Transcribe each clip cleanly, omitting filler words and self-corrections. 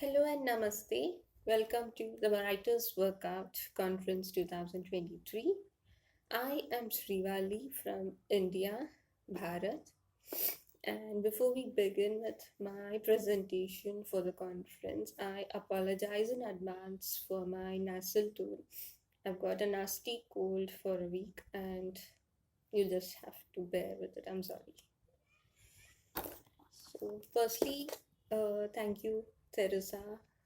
Hello and namaste. Welcome to the Writers Workout Conference 2023. I am Srivalli from India, Bharat. And before we begin with my presentation for the conference, I apologize in advance for my nasal tone. I've got a nasty cold for a week and you just have to bear with it. I'm sorry. So, firstly, thank you, Teresa,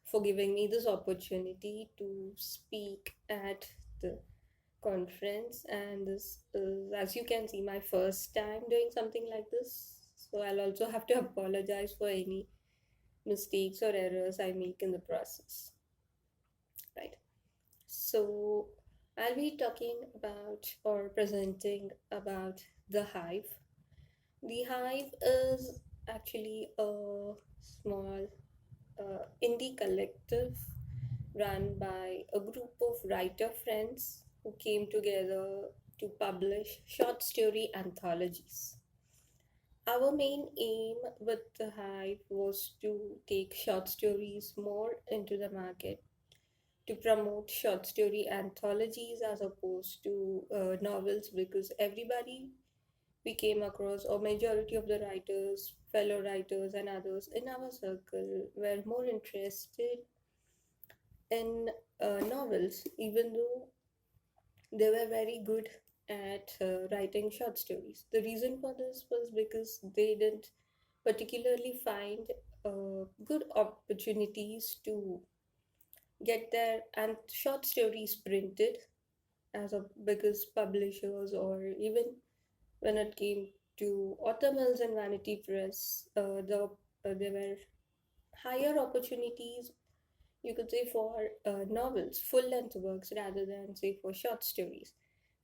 for giving me this opportunity to speak at the conference. And this is, as you can see, my first time doing something like this. So, I'll also have to apologize for any mistakes or errors I make in the process. Right. So, I'll be talking about or presenting about the Hive. The Hive is actually a small indie collective run by a group of writer friends who came together to publish short story anthologies. Our main aim with the Hive was to take short stories more into the market, to promote short story anthologies as opposed to novels, because everybody we came across, or majority of the writers, fellow writers, and others in our circle were more interested in novels, even though they were very good at writing short stories. The reason for this was because they didn't particularly find good opportunities to get their and short stories printed as a because publishers, or even when it came to author mills and vanity press, there were higher opportunities, you could say, for novels, full length works, rather than, say, for short stories.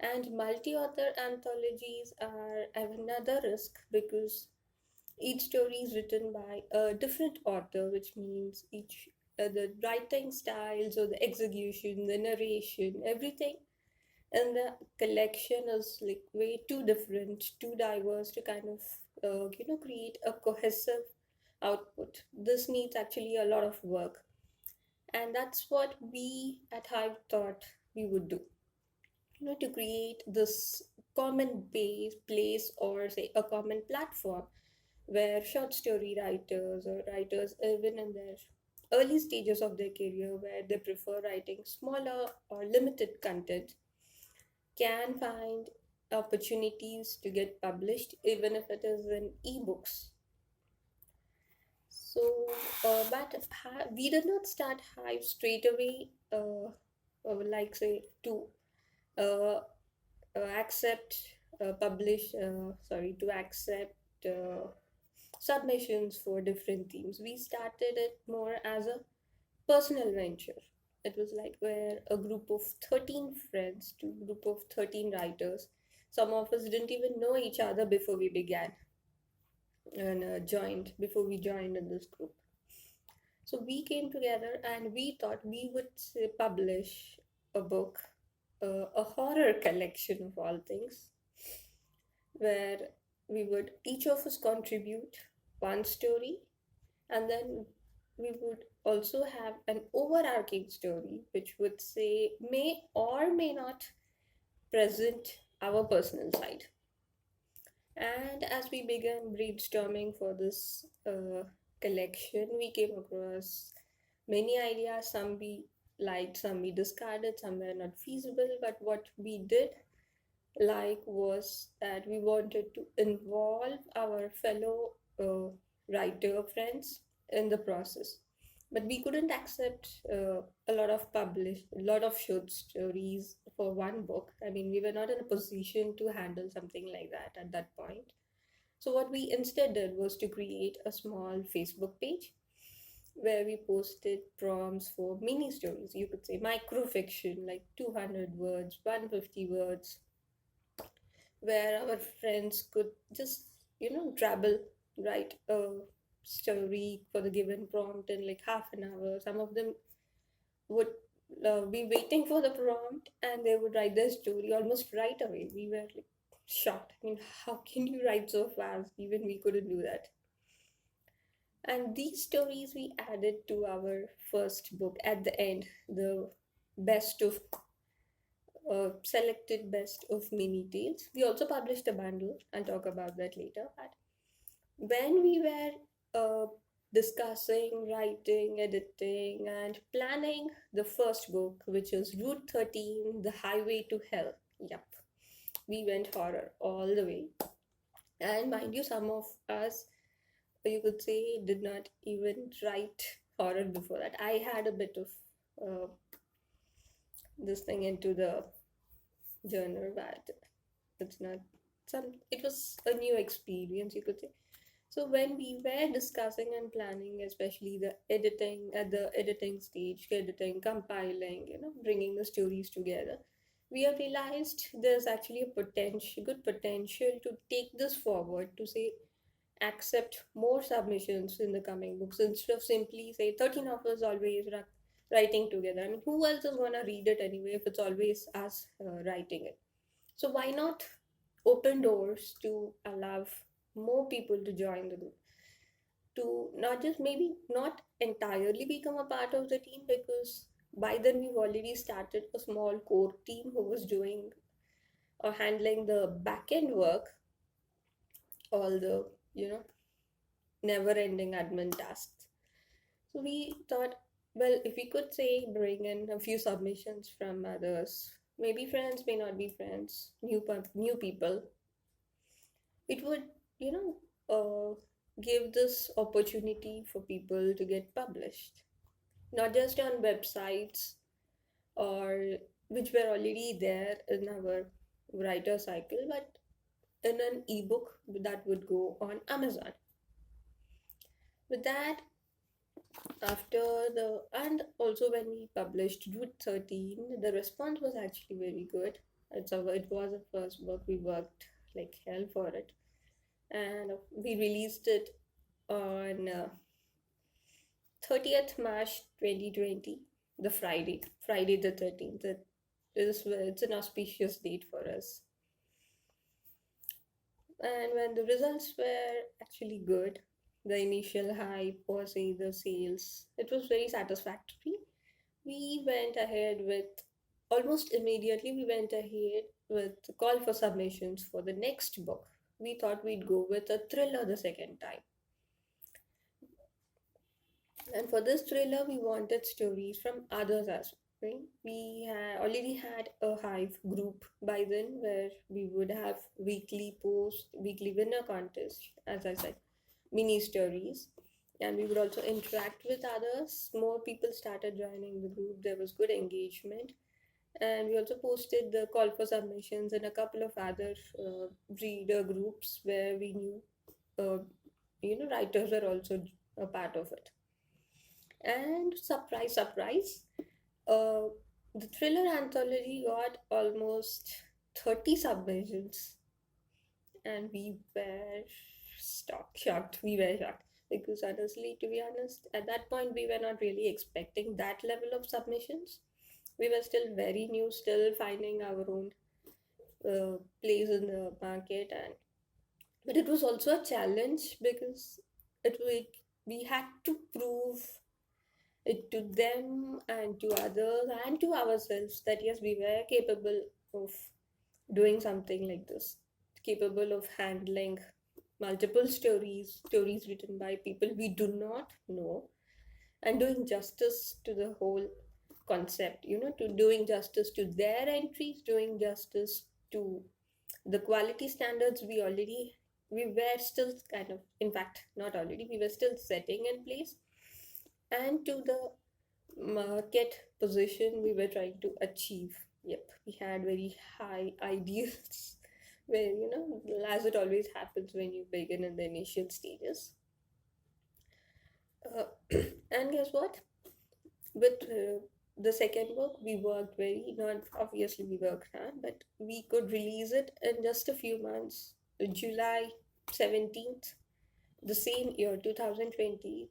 And multi author anthologies are another risk because each story is written by a different author, which means each the writing styles or the execution, the narration, everything and the collection is like way too different, too diverse to kind of create a cohesive output. This needs actually a lot of work, and that's what we at Hive thought we would do. To create this common base place, or say a common platform where short story writers or writers even in their early stages of their career, where they prefer writing smaller or limited content, can find opportunities to get published, even if it is in ebooks. So, we did not start Hive straight away, like say to uh, accept, to accept submissions for different themes. We started it more as a personal venture. It was like where a group of 13 friends, two group of 13 writers, some of us didn't even know each other before we began and before we joined in this group. So we came together and we thought we would publish a book, a horror collection of all things, where we would each of us contribute one story, and then we would also have an overarching story which would say may or may not present our personal side. And as we began brainstorming for this collection, we came across many ideas. Some we liked, some we discarded, some were not feasible. But what we did like was that we wanted to involve our fellow writer friends in the process, but we couldn't accept a lot of short stories for one book. I mean, we were not in a position to handle something like that at that point. So what we instead did was to create a small Facebook page where we posted prompts for mini stories, you could say micro fiction, like 200 words, 150 words, where our friends could just, drabble, write a story for the given prompt in like half an hour. Some of them would be waiting for the prompt and they would write their story almost right away. We were like shocked. I mean, how can you write so fast? Even we couldn't do that. And these stories we added to our first book at the end, the best of selected best of mini tales. We also published a bundle. I'll talk about that later. But when we were discussing, writing, editing, and planning the first book, which is Route 13, The Highway to Hell. Yep, we went horror all the way. And mind you, some of us, you could say, did not even write horror before that. I had a bit of uh, this thing into the genre, but it's not some. It was a new experience, you could say. So when we were discussing and planning, especially the editing at the editing stage, editing, compiling, bringing the stories together, we have realized there's actually a potential, good potential to take this forward to say accept more submissions in the coming books instead of simply say 13 of us always writing together. I mean, who else is gonna read it anyway if it's always us writing it? So why not open doors to allow more people to join the group, to not just maybe not entirely become a part of the team, because by then we've already started a small core team who was doing or handling the back end work, all the never ending admin tasks. So we thought, well, if we could say bring in a few submissions from others, maybe friends, may not be friends, new people, it would, you know, give this opportunity for people to get published, not just on websites or which were already there in our writer cycle, but in an ebook that would go on Amazon. With that, after the and also when we published Route 13, the response was actually very good. It was a first book. We worked like hell for it, and we released it on 30th March 2020, the Friday the 13th. It's an auspicious date for us. And when the results were actually good, the initial hype or say the sales, it was very satisfactory. We went ahead with almost immediately, we went ahead with the call for submissions for the next book. We thought we'd go with a thriller the second time. And for this thriller, we wanted stories from others as well. Right? We already had a Hive group by then where we would have weekly posts, weekly winner contest, as I said, mini stories. And we would also interact with others. More people started joining the group. There was good engagement. And we also posted the call for submissions in a couple of other reader groups where we knew, uh, writers were also a part of it. And surprise, surprise, uh, the thriller anthology got almost 30 submissions, and we were shocked. We were shocked because, honestly, to be honest, at that point, we were not really expecting that level of submissions. We were still very new, still finding our own place in the market, and but it was also a challenge because we had to prove it to them and to others and to ourselves that yes, we were capable of doing something like this, capable of handling multiple stories written by people we do not know, and doing justice to the whole concept, to doing justice to their entries, doing justice to the quality standards we were still kind of, in fact, not already, we were still setting in place, and to the market position we were trying to achieve. Yep, we had very high ideals where, as it always happens when you begin in the initial stages. uh, and guess what, with the second book we worked very, not obviously we worked hard, but we could release it in just a few months. July 17th, the same year, 2020,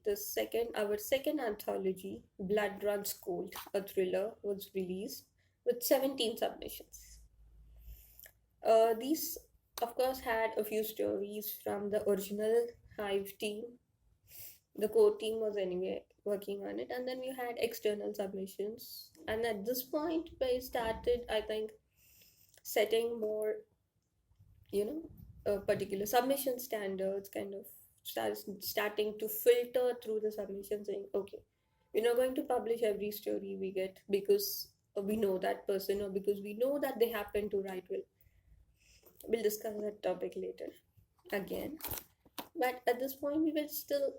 our second anthology, Blood Runs Cold, a thriller, was released with 17 submissions. These, of course, had a few stories from the original Hive team, the core team was anyway working on it, and then we had external submissions. And at this point, I started, I think, setting more, particular submission standards, kind of starting to filter through the submission, saying, okay, we're not going to publish every story we get because we know that person or because we know that they happen to write well. We'll discuss that topic later again. But at this point, we were still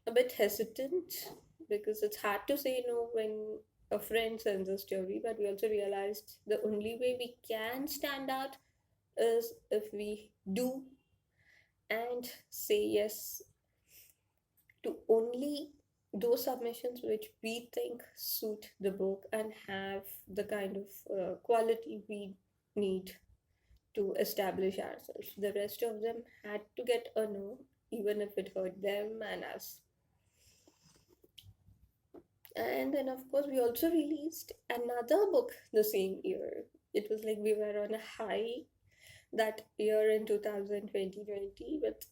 a bit hesitant because it's hard to say no when a friend sends a story. But we also realized the only way we can stand out is if we do and say yes to only those submissions which we think suit the book and have the kind of quality we need to establish ourselves. The rest of them had to get a no, even if it hurt them and us. And then, of course, we also released another book the same year. It was like we were on a high that year in 2020 with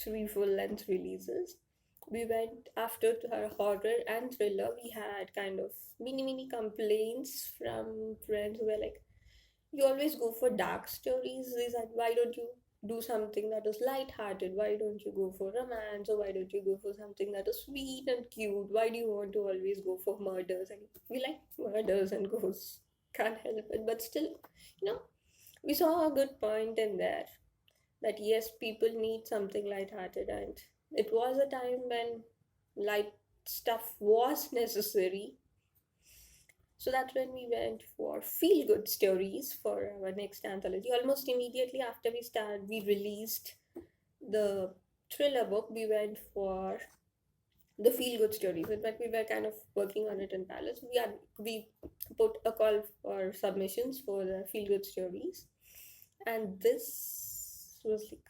3 full length releases. We went after our horror and thriller. We had kind of mini complaints from friends who were like, you always go for dark stories. Why don't you do something that is light-hearted? Why don't you go for romance? Or why don't you go for something that is sweet and cute? Why do you want to always go for murders? And we like murders and ghosts. Can't help it. But still, we saw a good point in there that yes, people need something light-hearted, and it was a time when light stuff was necessary. So that's when we went for feel good stories for our next anthology. Almost immediately after we released the thriller book, we went for the feel good stories. In fact, we were kind of working on it in parallel. So we put a call for submissions for the feel good stories, and this was like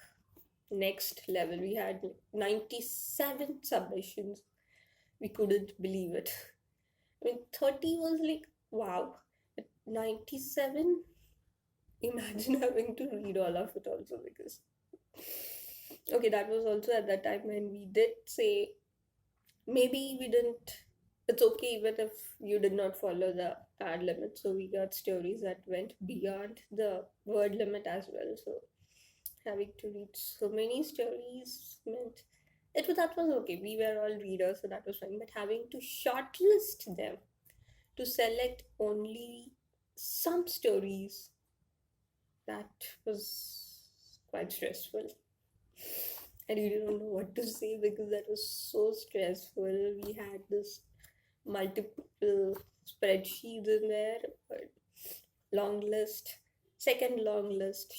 next level. We had 97 submissions. We couldn't believe it. I mean, 30 was like, wow. But 97, imagine having to read all of it also, because, okay, that was also at that time when we did say, maybe we didn't, it's okay even if you did not follow the ad limit. So we got stories that went beyond the word limit as well. So having to read so many stories meant that was okay. We were all readers, so that was fine. But having to shortlist them to select only some stories, that was quite stressful. And you didn't know what to say because that was so stressful. We had this multiple spreadsheets in there, long list, second long list,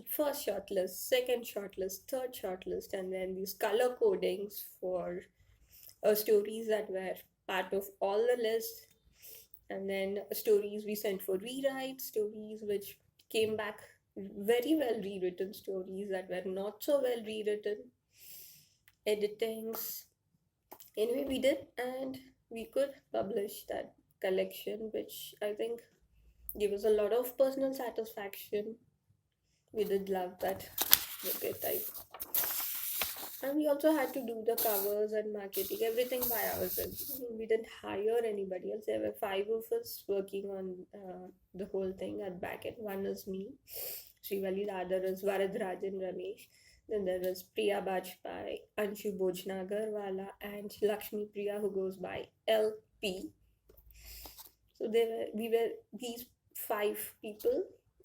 first short list, second short list, third short list, and then these color codings for stories that were part of all the lists, and then stories we sent for rewrite, stories which came back very well rewritten, stories that were not so well rewritten, editings. Anyway, we did, and we could publish that collection, which I think gave us a lot of personal satisfaction. We did love that book type. And we also had to do the covers and marketing, everything by ourselves. We didn't hire anybody else. There were 5 of us working on the whole thing at back end. One is me, Srivalli, the other is Varadarajan Ramesh. Then there is Priya Bajpai, Anshu Bojnagarwala, and Lakshmi Priya, who goes by LP. So we were these 5 people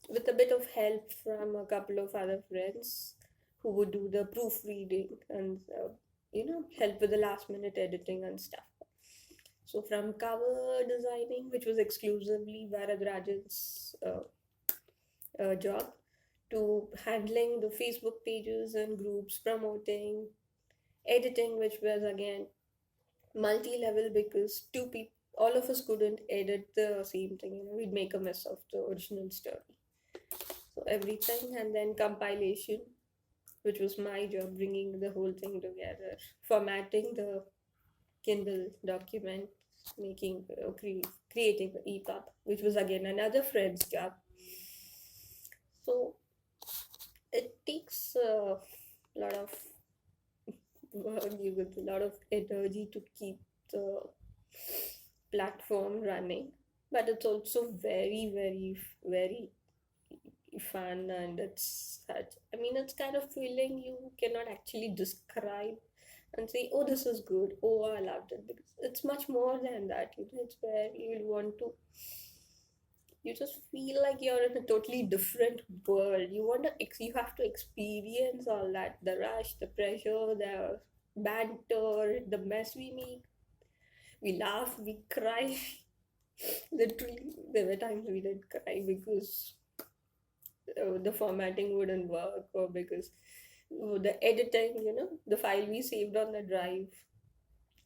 with a bit of help from a couple of other friends who would do the proofreading and help with the last minute editing and stuff. So from cover designing, which was exclusively Varadarajan's job, to handling the Facebook pages and groups, promoting, editing, which was again multi-level because 2 people, all of us couldn't edit the same thing. We'd make a mess of the original story. So everything, and then compilation, which was my job, bringing the whole thing together, formatting the Kindle document, creating the EPUB, which was again another friend's job. So it takes a lot of work, you with a lot of energy to keep the platform running. But it's also very, very, very fun, and it's such, I mean, it's kind of feeling you cannot actually describe and say, oh, this is good, oh, I loved it, because it's much more than that. It's where you will want to, you just feel like you're in a totally different world. You want to you have to experience all that, the rush, the pressure, the banter, the mess we make. We laugh, we cry. Literally, there were times we did cry because the formatting wouldn't work, or because the editing, the file we saved on the drive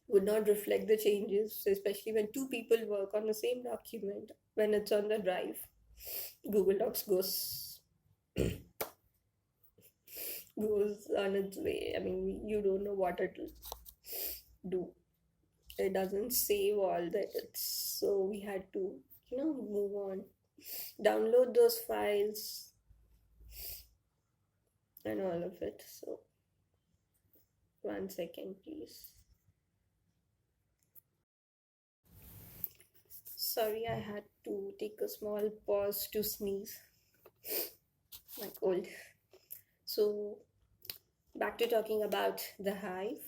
would not reflect the changes, especially when two people work on the same document. When it's on the drive, Google Docs goes on its way. I mean, you don't know what it will do. It doesn't save all the edits, so we had to, move on, download those files, and all of it. So, 1 second, please. Sorry, I had to take a small pause to sneeze. My cold. So, back to talking about the Hive.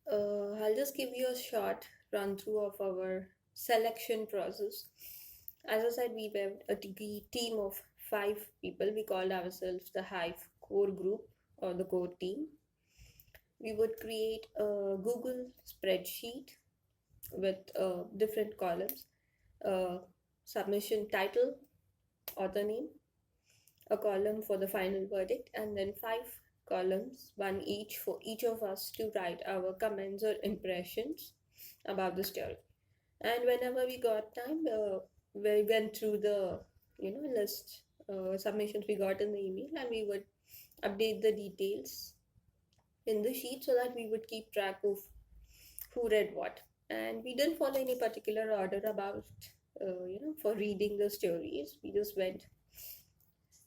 I'll just give you a short run through of our selection process. As I said, we were a team of 5 people. We called ourselves the Hive core group or the core team. We would create a Google spreadsheet with different columns: submission title, author name, a column for the final verdict, and then 5 columns, one each for each of us to write our comments or impressions about the story. And whenever we got time, we went through the list submissions we got in the email, and we would update the details in the sheet so that we would keep track of who read what. And we didn't follow any particular order about for reading the stories. We just went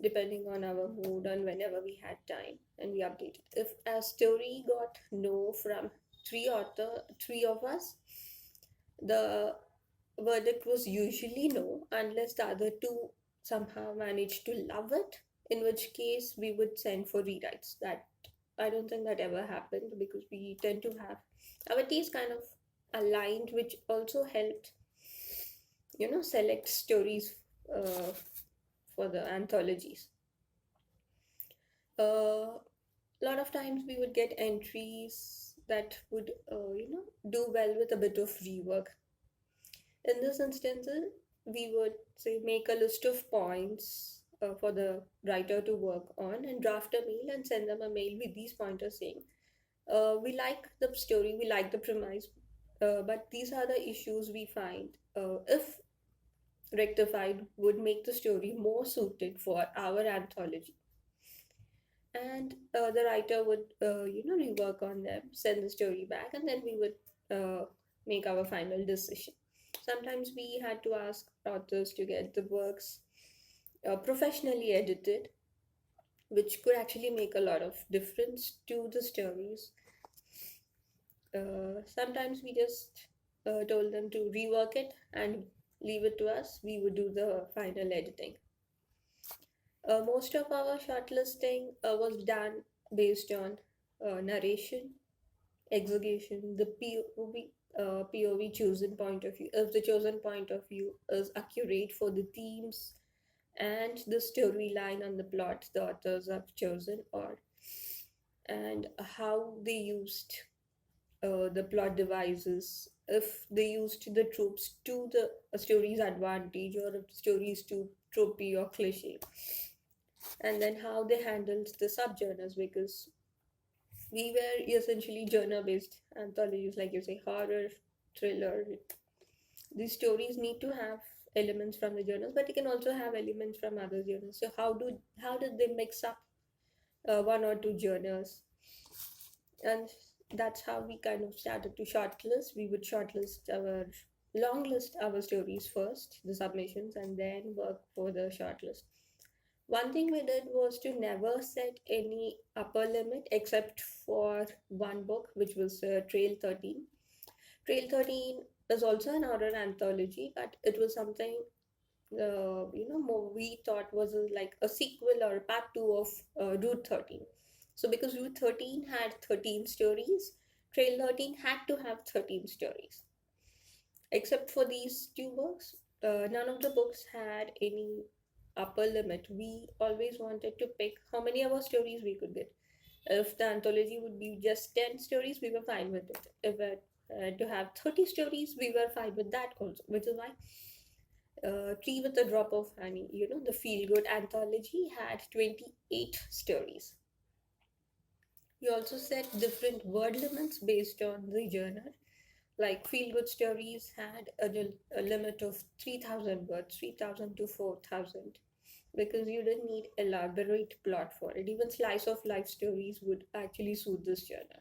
depending on our mood and whenever we had time, and we updated. If a story got no from three of us, the verdict was usually no, unless the other two somehow managed to love it, in which case we would send for rewrites. That, I don't think that ever happened, because we tend to have our tastes kind of aligned, which also helped select stories for the anthologies. A lot of times we would get entries that would do well with a bit of rework. In this instance, we would say make a list of points for the writer to work on, and draft a mail and send them a mail with these pointers saying, we like the story, we like the premise, but these are the issues we find, if rectified, would make the story more suited for our anthology. And the writer would rework on them, send the story back, and then we would make our final decision. Sometimes we had to ask authors to get the works professionally edited, which could actually make a lot of difference to the stories. Sometimes we just told them to rework it and leave it to us. We would do the final editing. Most of our shortlisting was done based on narration, execution, the POV chosen point of view. If the chosen point of view is accurate for the themes and the storyline and the plot the authors have chosen, and how they used the plot devices, if they used the tropes to the story's advantage, or if the story is too tropey or cliche, and then how they handled the subgenres, because we were essentially genre-based anthologies, like you say, horror, thriller. These stories need to have elements from the genres, but they can also have elements from other genres. So how did they mix up one or two genres? And that's how we kind of started to shortlist. We would long list our stories first, the submissions, and then work for the shortlist. One thing we did was to never set any upper limit except for one book, which was Trail 13. Trail 13 is also an horror anthology, but it was something more we thought was like a sequel or a part two of Route 13. So because Route 13 had 13 stories, Trail 13 had to have 13 stories. Except for these two books, none of the books had any upper limit. We always wanted to pick how many of our stories we could get. If the anthology would be just 10 stories, we were fine with it. If it to have 30 stories, we were fine with that also, which is why Tea with a Drop of Honey, the feel good anthology had 28 stories. We also set different word limits based on the genre. Like feel good stories had a limit of 3,000 words, 3,000 to 4,000, because you didn't need elaborate plot for it. Even slice of life stories would actually suit this genre.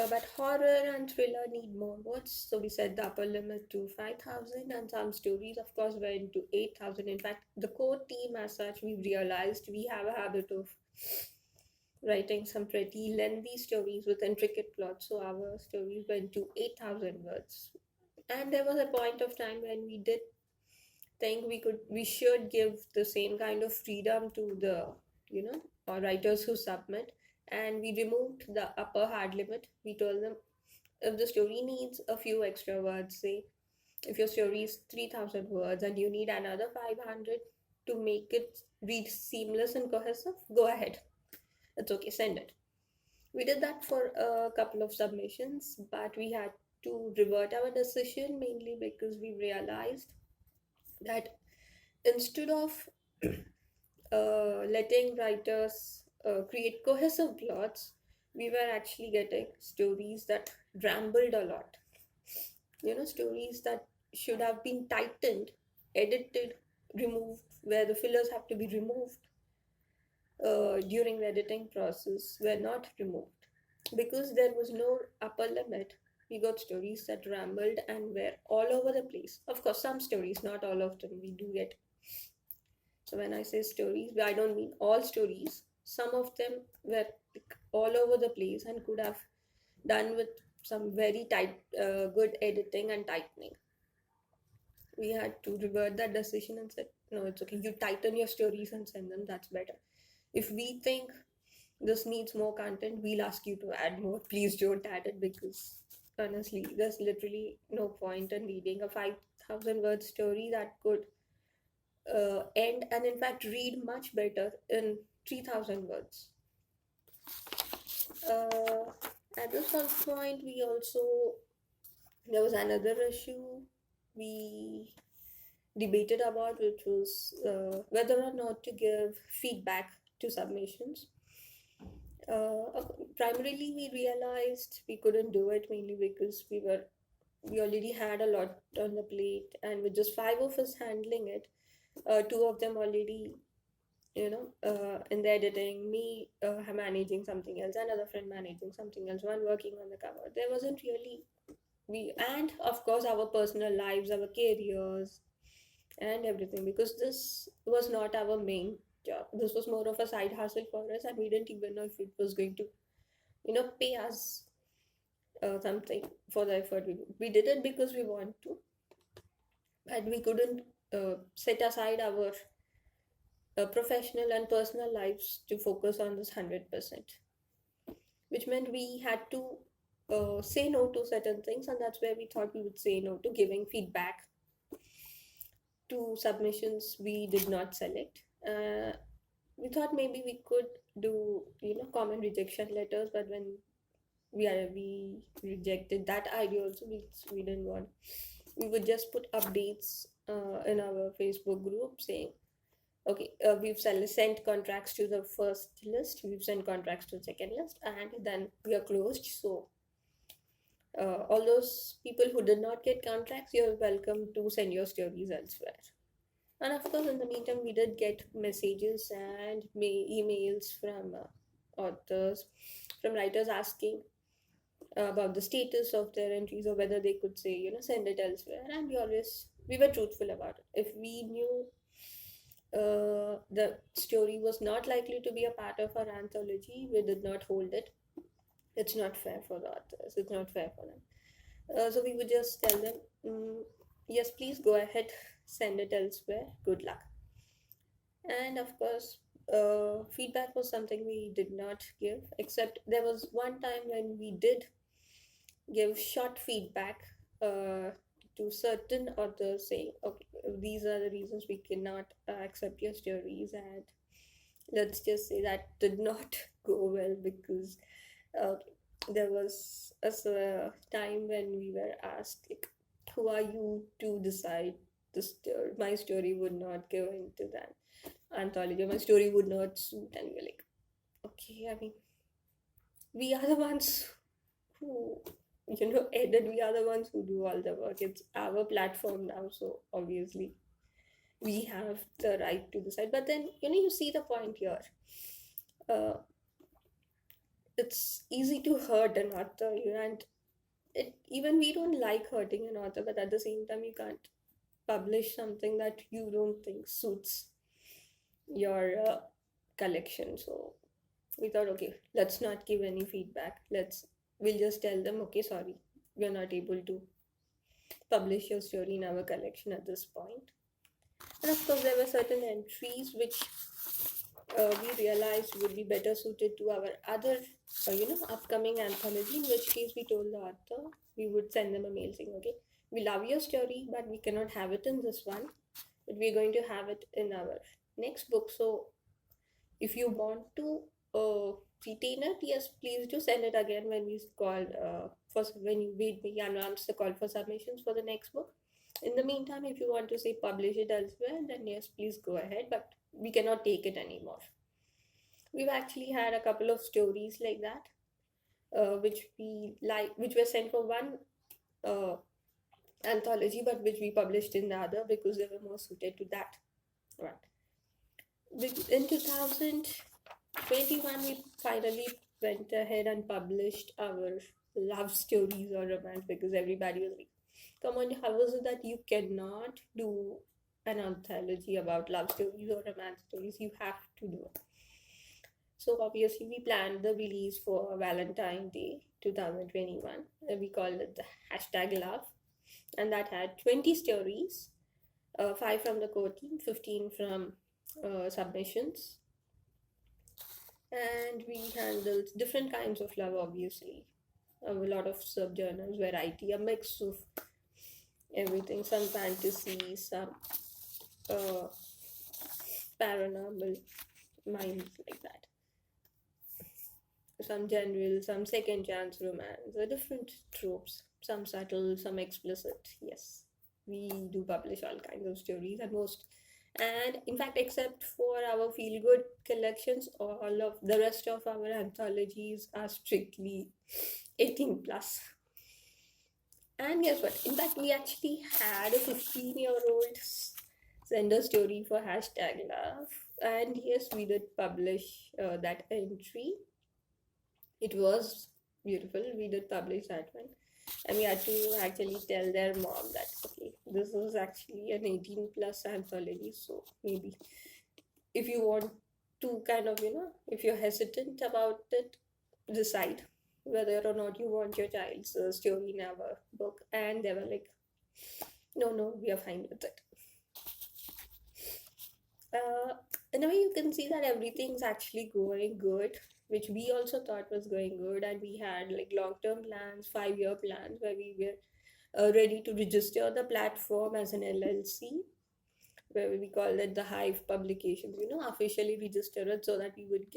But horror and thriller need more words, so we set the upper limit to 5,000, and some stories, of course, went to 8,000. In fact, the core team, as such, we realized we have a habit of writing some pretty lengthy stories with intricate plots, so our stories went to 8,000 words. And there was a point of time when we did think we should give the same kind of freedom to the, writers who submit, and we removed the upper hard limit. We told them if the story needs a few extra words, say if your story is 3,000 words and you need another 500 to make it read seamless and cohesive, go ahead. It's okay, send it. We did that for a couple of submissions, but we had to revert our decision mainly because we realized that instead of letting writers create cohesive plots, we were actually getting stories that rambled a lot. Stories that should have been tightened, edited, removed, where the fillers have to be removed during the editing process were not removed. Because there was no upper limit, we got stories that rambled and were all over the place. Of course, some stories, not all of them, we do get. So when I say stories, I don't mean all stories. Some of them were all over the place and could have done with some very tight, good editing and tightening. We had to revert that decision and said, no, it's okay. You tighten your stories and send them. That's better. If we think this needs more content, we'll ask you to add more. Please don't add it, because honestly, there's literally no point in reading a 5,000 word story that could end and, in fact, read much better in 3,000 words. Uh, at this one point, there was another issue we debated about, which was whether or not to give feedback to submissions. Primarily, we realized we couldn't do it, mainly because we already had a lot on the plate, and with just five of us handling it, two of them already, in the editing, me managing something else, another friend managing something else, one working on the cover. There wasn't really and of course our personal lives, our careers, and everything, because this was not our main job. This was more of a side hustle for us, and we didn't even know if it was going to, pay us something for the effort we did it because we want to, and we couldn't set aside our professional and personal lives to focus on this 100%, which meant we had to say no to certain things, and that's where we thought we would say no to giving feedback to submissions we did not select. We thought maybe we could do, common rejection letters, but when we rejected that idea also. We didn't want. We would just put updates in our Facebook group saying, okay, we've sent contracts to the first list, we've sent contracts to the second list, and then we are closed. So all those people who did not get contracts, you're welcome to send your stories elsewhere. And of course, in the meantime, we did get messages and emails from authors, from writers asking about the status of their entries, or whether they could say, send it elsewhere. And we were truthful about it. If we knew the story was not likely to be a part of our anthology. We did not hold it. It's not fair for the authors. It's not fair for them. So we would just tell them, yes, please go ahead, send it elsewhere. Good luck. And of course, feedback was something we did not give, except there was one time when we did give short feedback uh, to certain authors saying, okay, these are the reasons we cannot accept your stories. And let's just say that did not go well because uh, there was a time when we were asked, like, who are you to decide the story? My story would not go into that anthology. My story would not suit. And we're like, okay, I mean, we are the ones who, edit. We are the ones who do all the work. It's our platform now. So obviously, we have the right to decide. But then, you see the point here. Uh, it's easy to hurt an author, and even we don't like hurting an author, but at the same time, you can't publish something that you don't think suits your collection. So we thought, okay, let's not give any feedback. We'll just tell them, okay, sorry, we're not able to publish your story in our collection at this point. And of course, there were certain entries which we realized would be better suited to our other, upcoming anthology. In which case, we told the author we would send them a mail saying, okay, we love your story, but we cannot have it in this one, but we're going to have it in our next book. So if you want to retain it, yes, please do send it again when we call we announce the call for submissions for the next book. In the meantime, if you want to say publish it elsewhere, then yes, please go ahead, but we cannot take it anymore. We've actually had a couple of stories like that, which were sent for one uh, anthology, but which we published in the other because they were more suited to that. Right. In 2021, we finally went ahead and published our love stories or romance because everybody was like, come on, how is it that you cannot do an anthology about love stories or romance stories? You have to do it. So obviously, we planned the release for Valentine Day 2021. We called it the #love, and that had 20 stories, 5 from the core team, 15 from submissions. And we handled different kinds of love, obviously. A lot of subgenres, variety, a mix of everything, some fantasy, some uh, paranormal minds, like that. Some general, some second chance romance, different tropes, some subtle, some explicit. Yes, we do publish all kinds of stories, and in fact, except for our feel good collections, all of the rest of our anthologies are strictly 18 plus. And guess what? In fact, we actually had a 15-year-old send a story for #love, and yes, we did publish that entry. It was beautiful. We did publish that one. And we had to actually tell their mom that, okay, this is actually an 18 plus anthology. So maybe if you want to kind of, if you're hesitant about it, decide whether or not you want your child's story in our book. And they were like, no, we are fine with it. In a way, you can see that everything's actually going good, which we also thought was going good. And we had like long-term plans, 5-year plans, where we were ready to register the platform as an LLC, where we call it the Hive publications, officially register it so that we would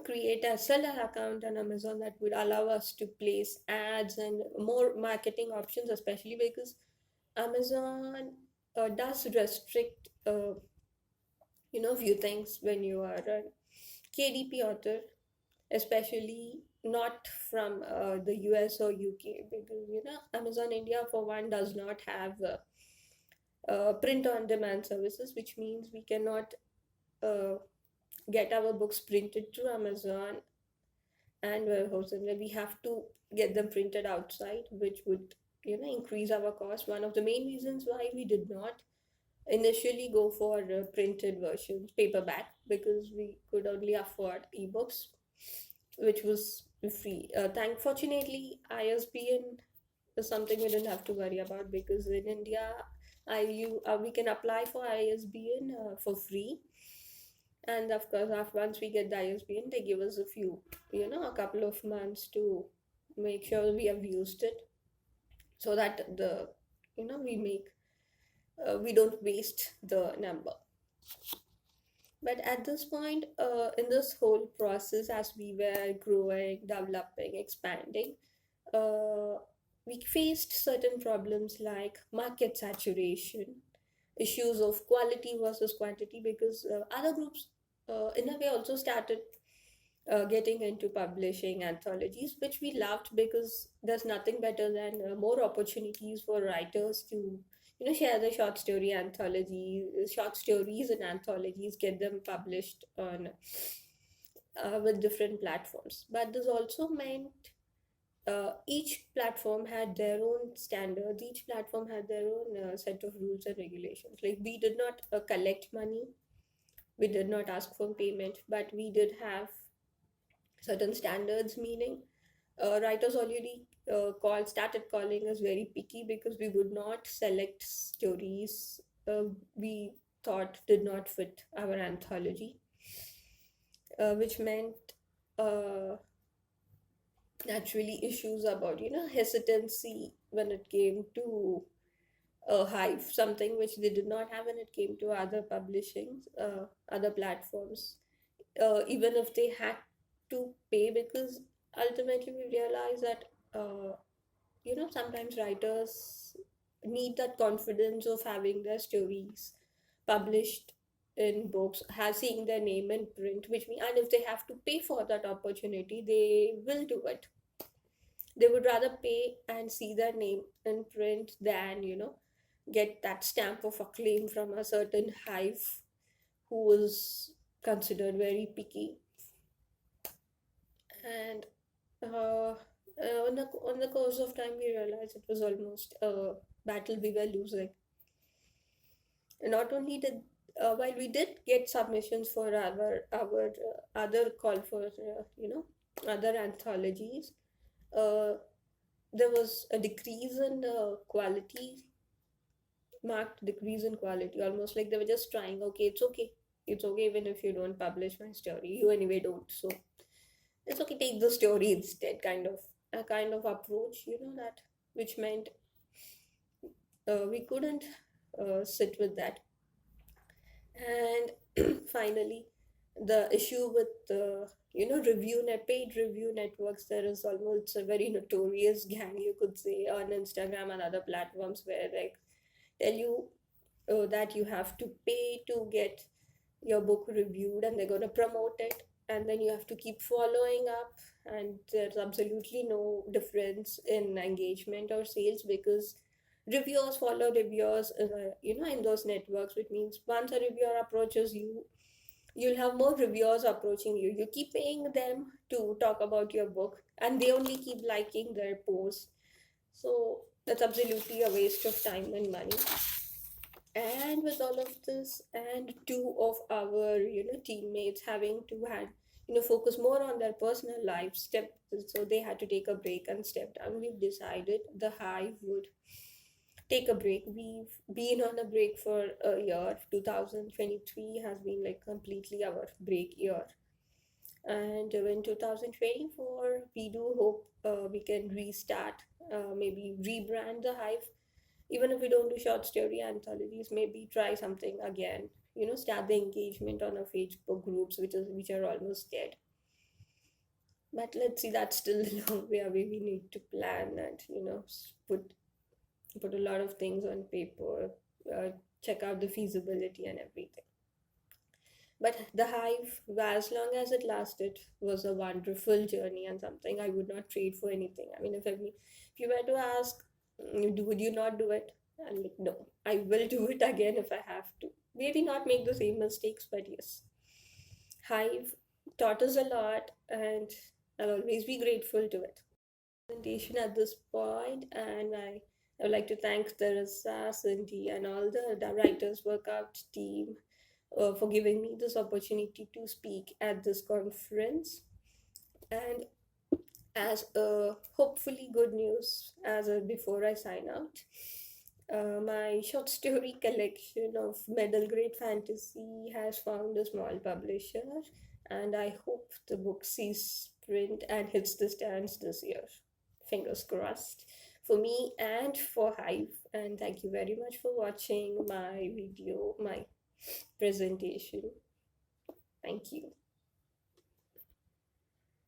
create a seller account on Amazon that would allow us to place ads and more marketing options, especially because Amazon does restrict few things when you are a KDP author, especially not from the US or UK, because Amazon India for one does not have print on demand services, which means we cannot get our books printed through Amazon and warehouses, where we have to get them printed outside, which would increase our cost. One of the main reasons why we did not initially go for printed versions, paperback, because we could only afford ebooks, which was free. Thankfortunately, ISBN is something we didn't have to worry about, because in India, we can apply for ISBN for free, and of course, after once we get the ISBN, they give us a couple of months to make sure we have used it, so that we don't waste the number. But at this point, in this whole process, as we were growing, developing, expanding, uh, we faced certain problems like market saturation, issues of quality versus quantity, because other groups, in a way, also started getting into publishing anthologies, which we loved, because there's nothing better than more opportunities for writers to share the short stories and anthologies, get them published on with different platforms. But this also meant each platform had their own standards, each platform had their own set of rules and regulations. Like, we did not collect money, we did not ask for payment, but we did have certain standards, meaning writers already started calling us very picky, because we would not select stories we thought did not fit our anthology, which meant uh, naturally issues about hesitancy when it came to Hive, something which they did not have when it came to other publishing, other platforms, even if they had to pay, because ultimately we realize that sometimes writers need that confidence of having their stories published in books, have seeing their name in print, which mean, and if they have to pay for that opportunity, they will do it. They would rather pay and see their name in print than get that stamp of acclaim from a certain hive who was considered very picky. And on the course of time, we realized it was almost a battle we were losing. And not only did while we did get submissions for our other call for other anthologies, uh, there was a decrease in quality, marked decrease in quality, almost like they were just trying. Okay, it's okay even if you don't publish my story, you anyway don't, so it's okay, take the story instead, kind of a kind of approach, that, which meant we couldn't sit with that. And finally, the issue with the paid review networks, there is almost a very notorious gang, you could say, on Instagram and other platforms, where they tell you that you have to pay to get your book reviewed, and they're going to promote it, and then you have to keep following up, and there's absolutely no difference in engagement or sales, because reviewers follow reviewers in those networks, which means once a reviewer approaches you, you'll have more reviewers approaching you. You keep paying them to talk about your book, and they only keep liking their posts. So that's absolutely a waste of time and money. And with all of this, and two of our teammates having to had focus more on their personal life, so they had to take a break and step down, we've decided the Hive would take a break. We've been on a break for a year. 2023 has been like completely our break year. And in 2024, we do hope we can restart, maybe rebrand the Hive. Even if we don't do short story anthologies, maybe try something again. Start the engagement on our Facebook groups, which are almost dead. But let's see, that's still a long way away. We need to plan and put a lot of things on paper, check out the feasibility and everything. But the Hive, as long as it lasted, was a wonderful journey and something I would not trade for anything. I mean, if you were to ask, would you not do it? I'm like, no, I will do it again if I have to. Maybe not make the same mistakes, but yes. Hive taught us a lot, and I'll always be grateful to it. Presentation at this point, and I I would like to thank Teresa, Cindy, and all the writers workout team for giving me this opportunity to speak at this conference. And as a hopefully good news, before I sign out, my short story collection of middle grade fantasy has found a small publisher, and I hope the book sees print and hits the stands this year. Fingers crossed for me and for Hive. And thank you very much for watching my video, my presentation. Thank you.